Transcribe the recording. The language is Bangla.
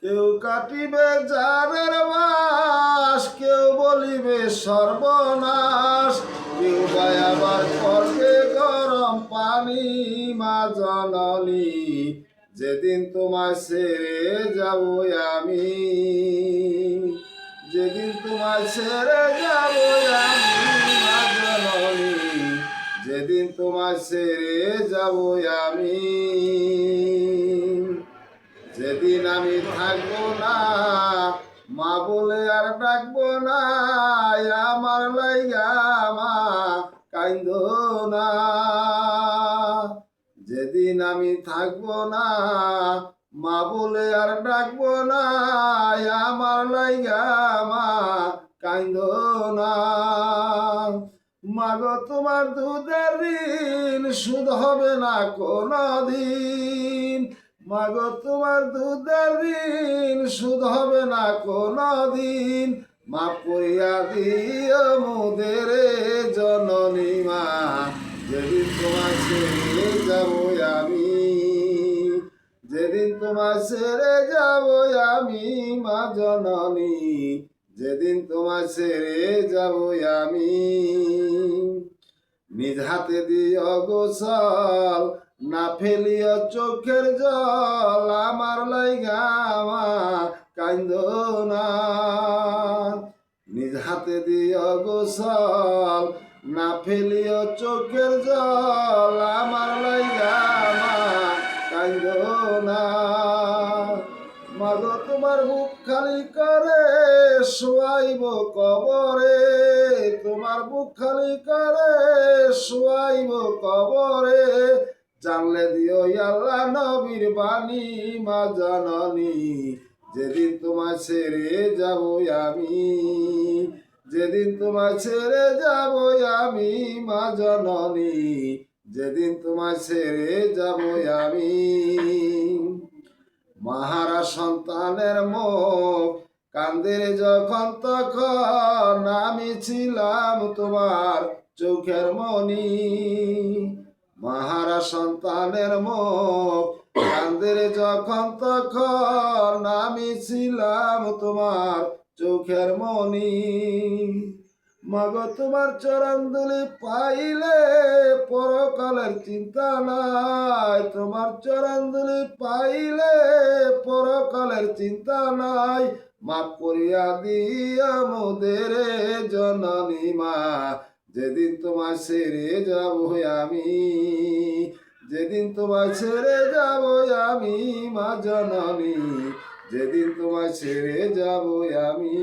কেউ কাটিবে জানের মাস, কেউ বলিবে সর্বনাশ, কেউ বা আবার করবে গরম পানি। মা জননী, যেদিন তোমায় ছেড়ে যাব আমি, যেদিন তোমায় ছেড়ে যাব আমি, মা জননী, যেদিন তোমায় ছেড়ে যাব আমি, যেদিন আমি থাকবো না, মা বলে আর ডাকবো না, আমার লাইগা মা কাইন্দো না। যেদিন আমি থাকবো না, মা বলে আর ডাকবো না, আমার লাইগা মা কাইন্দো না। মাগো তোমার দুধের ঋণ শোধ হবে না কোনো দিন, মাগো তোমার দুধের ঋণ শোধ হবে না কোনো দিন। মাফ করিয়া দিও মোদের জননী মা, যেদিন তোমার ছেড়ে যাব আমি, যেদিন তোমার ছেড়ে যাব আমি, মা জননী, যেদিন তোমার ছেড়ে যাব আমি। নিজ হাতে দিও গোসল, না ফেলিও চোখের জল, আমার লাইগা মা কাইন্দো না। নিজ হাতে দিও গোসল, না ফেলিও চোখের জল, আমার লাইগা মা কাইন্দো না। মাগো তোমার বুক খালি করে শোয়াইব কবরে, তোমার বুক খালি করে শোয়াইব কবরে, জানলে দিও আল্লাহ নবীর বাণী। মা জননী, যেদিন তোমায় ছেড়ে যাব আমি, যেদিন তোমায় ছেড়ে যাব আমি, মা জননী, যেদিন তোমায় ছেড়ে যাব আমি। মাহারা সন্তানের মুখ কান্দের যখন তখন, আমি ছিলাম তোমার চোখের মনি। মাহারা সন্তানের মুখ কান্দের যখন তখন, আমি ছিলাম তোমার চোখের মনি। মাগো তোমার চরণ ধুলি পাইলে পরকালের চিন্তা নাই, তোমার চরণ ধুলি পাইলে পরকালের চিন্তা নাই। মাফ করিয়া দিয়া মোদের জননী মা, যেদিন তোমায় ছেড়ে যাব আমি, যেদিন তোমায় ছেড়ে যাব আমি, মা জননী, যেদিন তোমায় ছেড়ে যাব আমি।